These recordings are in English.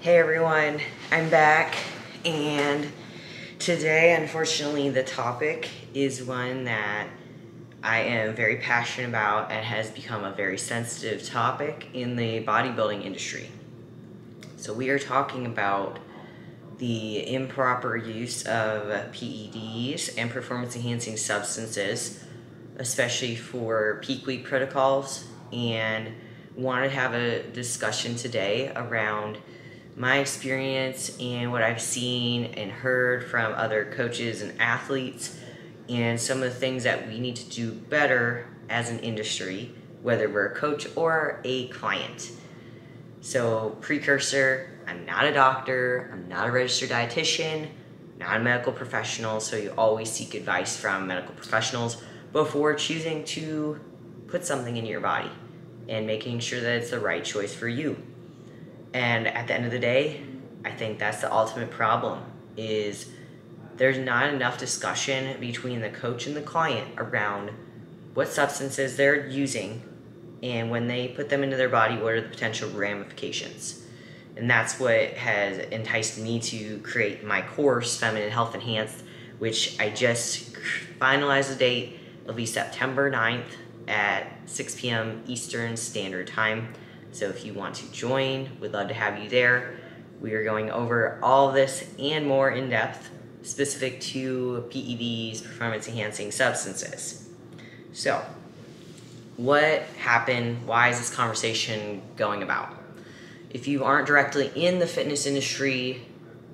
Hey everyone, I'm back, and today, unfortunately, the topic is one that I am very passionate about and has become a very sensitive topic in the bodybuilding industry. So we are talking about the improper use of PEDs and performance-enhancing substances, especially for peak week protocols, and want to have a discussion today around my experience and what I've seen and heard from other coaches and athletes, and some of the things that we need to do better as an industry, whether we're a coach or a client. So, precursor, I'm not a doctor, I'm not a registered dietitian, not a medical professional, so you always seek advice from medical professionals before choosing to put something in your body and making sure that it's the right choice for you. And at the end of the day, I think that's the ultimate problem, is there's not enough discussion between the coach and the client around what substances they're using, and when they put them into their body, what are the potential ramifications. And that's what has enticed me to create my course, Feminine Health Enhanced, which I just finalized the date. It'll be September 9th at 6 p.m. Eastern Standard Time. So if you want to join, we'd love to have you there. We are going over all this and more in depth, specific to PEDs, performance-enhancing substances. So, what happened? Why is this conversation going about? If you aren't directly in the fitness industry,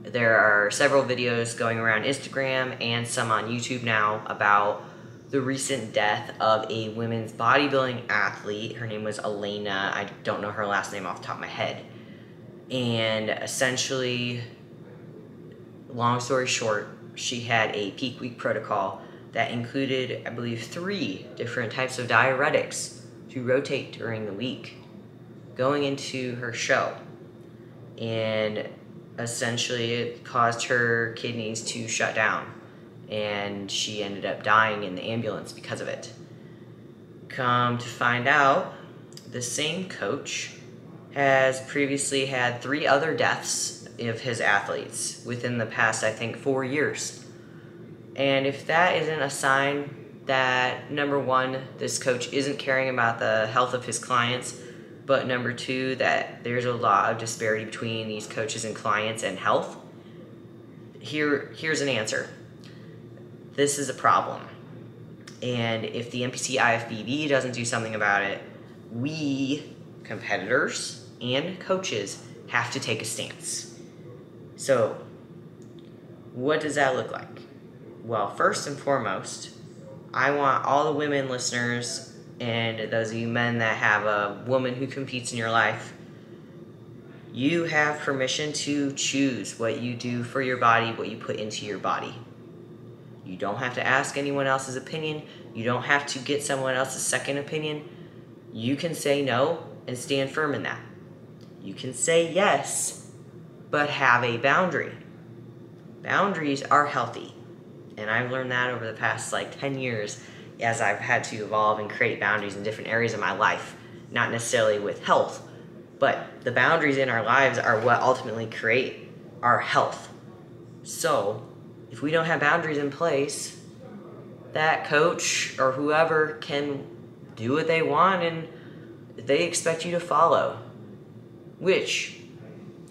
there are several videos going around Instagram and some on YouTube now about the recent death of a women's bodybuilding athlete. Her name was Elena. I don't know her last name off the top of my head. And essentially, long story short, she had a peak week protocol that included, I believe, 3 different types of diuretics to rotate during the week going into her show. And essentially, it caused her kidneys to shut down, and she ended up dying in the ambulance because of it. Come to find out, the same coach has previously had 3 other deaths of his athletes within the past, I think, 4 years. And if that isn't a sign that, number one, this coach isn't caring about the health of his clients, but number 2, that there's a lot of disparity between these coaches and clients and health, here's an answer. This is a problem. And if the NPC IFBB doesn't do something about it, we, competitors and coaches, have to take a stance. So, what does that look like? Well, first and foremost, I want all the women listeners and those of you men that have a woman who competes in your life, you have permission to choose what you do for your body, what you put into your body. You don't have to ask anyone else's opinion. You don't have to get someone else's second opinion. You can say no and stand firm in that. You can say yes, but have a boundary. Boundaries are healthy. And I've learned that over the past 10 years as I've had to evolve and create boundaries in different areas of my life. Not necessarily with health, but the boundaries in our lives are what ultimately create our health. So, if we don't have boundaries in place, that coach or whoever can do what they want and they expect you to follow. Which,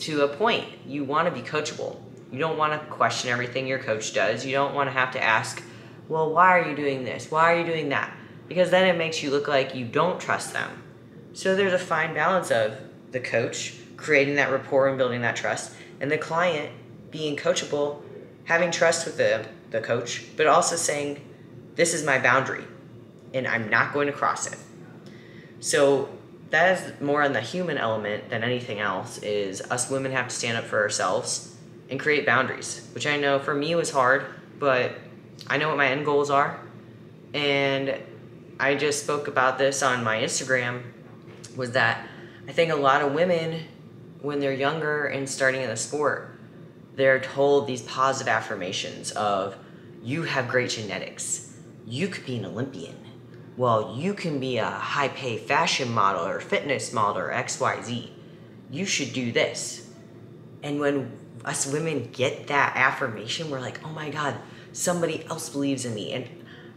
to a point, you want to be coachable. You don't want to question everything your coach does. You don't want to have to ask, well, why are you doing this? Why are you doing that? Because then it makes you look like you don't trust them. So there's a fine balance of the coach creating that rapport and building that trust, and the client being coachable, having trust with the coach, but also saying, this is my boundary, and I'm not going to cross it. So that is more on the human element than anything else, is us women have to stand up for ourselves and create boundaries, which I know for me was hard, but I know what my end goals are. And I just spoke about this on my Instagram, was that I think a lot of women, when they're younger and starting in the sport, they're told these positive affirmations of, you have great genetics, you could be an Olympian, well, you can be a high-pay fashion model or fitness model or XYZ, you should do this. And when us women get that affirmation, we're like, oh my God, somebody else believes in me, and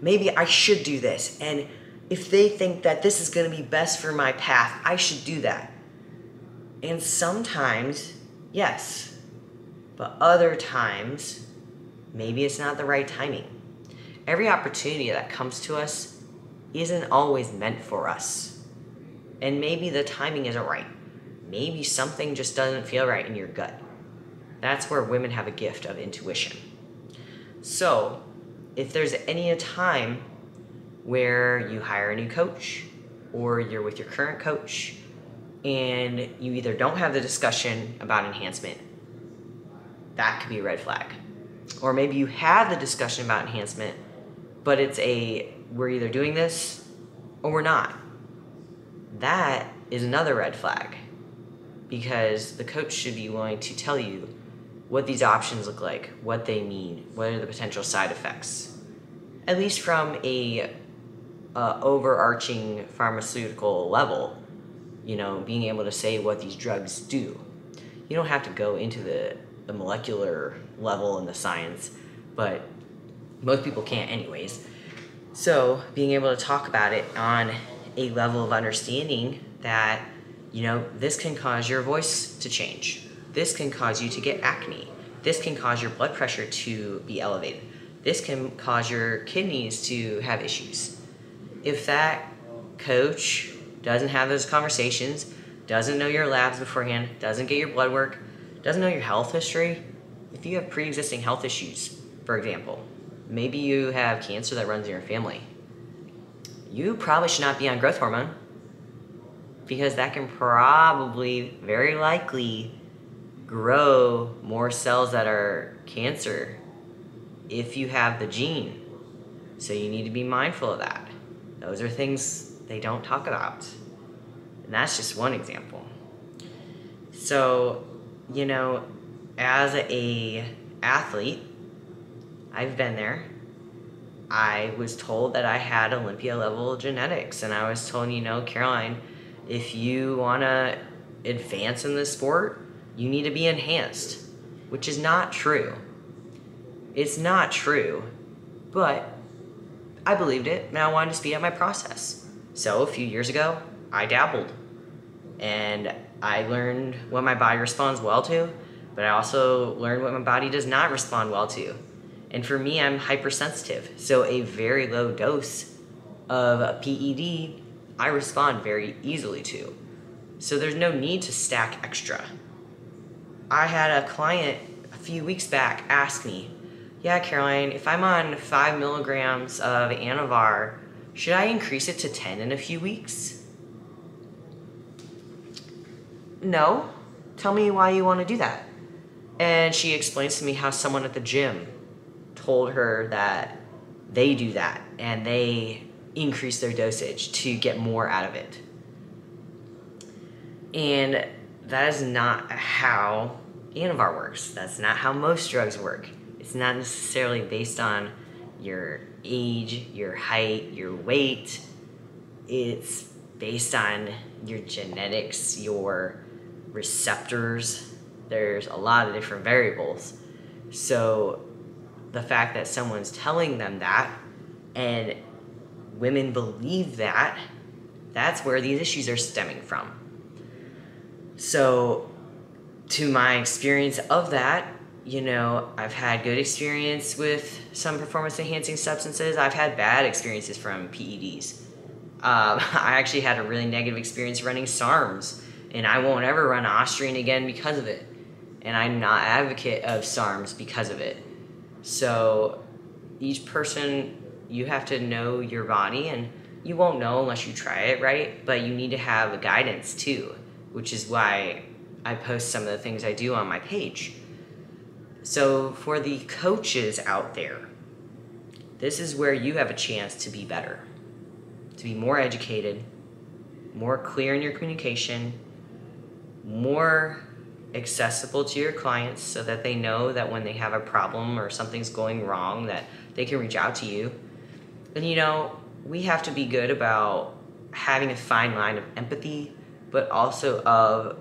maybe I should do this. And if they think that this is going to be best for my path, I should do that. And sometimes, yes, but other times, maybe it's not the right timing. Every opportunity that comes to us isn't always meant for us. And maybe the timing isn't right. Maybe something just doesn't feel right in your gut. That's where women have a gift of intuition. So, if there's any time where you hire a new coach, or you're with your current coach, and you either don't have the discussion about enhancement, that could be a red flag. Or maybe you have the discussion about enhancement, but it's we're either doing this or we're not. That is another red flag, because the coach should be willing to tell you what these options look like, what they mean, what are the potential side effects, at least from a overarching pharmaceutical level, being able to say what these drugs do. You don't have to go into the molecular level in the science, but most people can't anyways. So being able to talk about it on a level of understanding that, this can cause your voice to change. This can cause you to get acne. This can cause your blood pressure to be elevated. This can cause your kidneys to have issues. If that coach doesn't have those conversations, doesn't know your labs beforehand, doesn't get your blood work, doesn't know your health history, if you have pre-existing health issues, for example, maybe you have cancer that runs in your family, you probably should not be on growth hormone, because that can probably, very likely, grow more cells that are cancer if you have the gene. So you need to be mindful of that. Those are things they don't talk about. And that's just one example. So, as a athlete, I've been there. I was told that I had Olympia level genetics, and I was told, Caroline, if you want to advance in this sport, you need to be enhanced, which is not true. It's not true, but I believed it, and I wanted to speed up my process. So a few years ago, I dabbled, and I learned what my body responds well to, but I also learned what my body does not respond well to. And for me, I'm hypersensitive, so a very low dose of a PED, I respond very easily to. So there's no need to stack extra. I had a client a few weeks back ask me, yeah, Caroline, if I'm on 5 milligrams of Anavar, should I increase it to 10 in a few weeks? No. Tell me why you want to do that. And she explains to me how someone at the gym told her that they do that and they increase their dosage to get more out of it. And that is not how Anavar works. That's not how most drugs work. It's not necessarily based on your age, your height, your weight. It's based on your genetics, your receptors. There's a lot of different variables. So the fact that someone's telling them that and women believe that, that's where these issues are stemming from. So to my experience of that, I've had good experience with some performance enhancing substances. I've had bad experiences from PEDs. I actually had a really negative experience running SARMs, and I won't ever run Austrian again because of it. And I'm not an advocate of SARMs because of it. So each person, you have to know your body, and you won't know unless you try it, right? But you need to have guidance too, which is why I post some of the things I do on my page. So for the coaches out there, this is where you have a chance to be better, to be more educated, more clear in your communication, more accessible to your clients so that they know that when they have a problem or something's going wrong that they can reach out to you. And we have to be good about having a fine line of empathy, but also of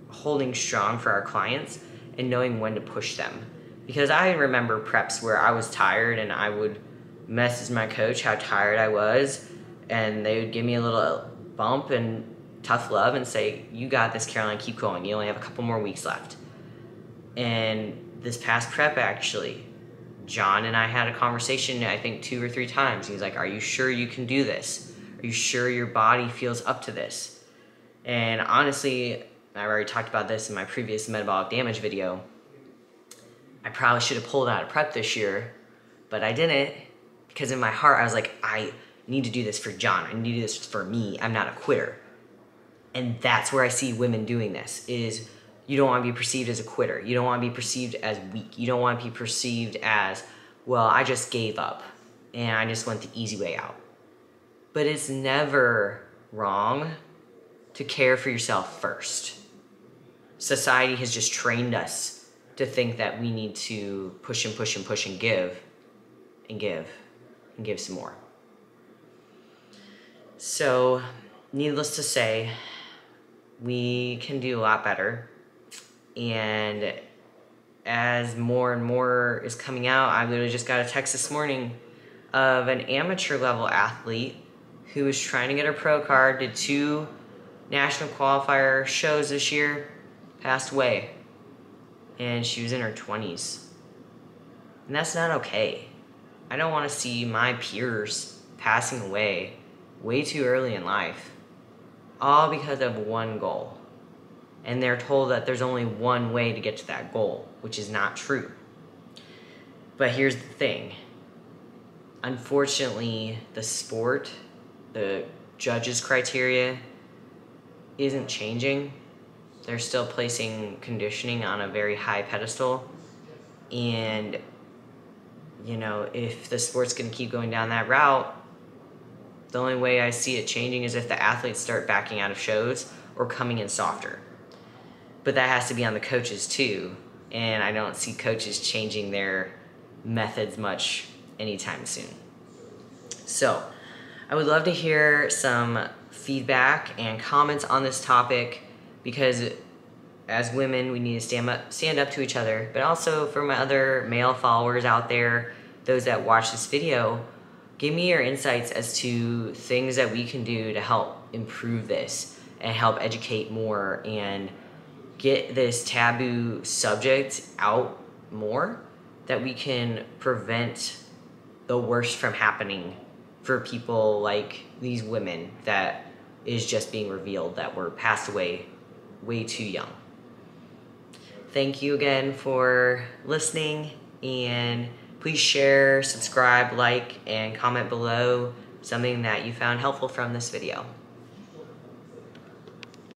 holding strong for our clients and knowing when to push them. Because I remember preps where I was tired and I would message my coach how tired I was, and they would give me a little bump and tough love and say, you got this, Caroline, keep going. You only have a couple more weeks left. And this past prep, actually, John and I had a conversation, I think 2 or 3 times. He's like, are you sure you can do this? Are you sure your body feels up to this? And honestly, I already talked about this in my previous metabolic damage video. I probably should have pulled out of prep this year, but I didn't, because in my heart, I was like, I need to do this for John. I need to do this for me. I'm not a quitter. And that's where I see women doing this, is you don't want to be perceived as a quitter. You don't want to be perceived as weak. You don't want to be perceived as, well, I just gave up and I just went the easy way out. But it's never wrong to care for yourself first. Society has just trained us to think that we need to push and push and push and give and give and give some more. So, needless to say, we can do a lot better. And as more and more is coming out, I literally just got a text this morning of an amateur level athlete who was trying to get her pro card, did 2 national qualifier shows this year, passed away. And she was in her 20s. And that's not okay. I don't want to see my peers passing away way too early in life, all because of one goal. And they're told that there's only one way to get to that goal, which is not true. But here's the thing. Unfortunately, the sport, the judges' criteria, isn't changing. They're still placing conditioning on a very high pedestal. And, you know, if the sport's going to keep going down that route, the only way I see it changing is if the athletes start backing out of shows or coming in softer. But that has to be on the coaches too, and I don't see coaches changing their methods much anytime soon. So, I would love to hear some feedback and comments on this topic, because as women, we need to stand up to each other, but also for my other male followers out there, those that watch this video, give me your insights as to things that we can do to help improve this and help educate more and get this taboo subject out more, that we can prevent the worst from happening for people like these women that is just being revealed that were passed away way too young. Thank you again for listening, and please share, subscribe, like, and comment below something that you found helpful from this video.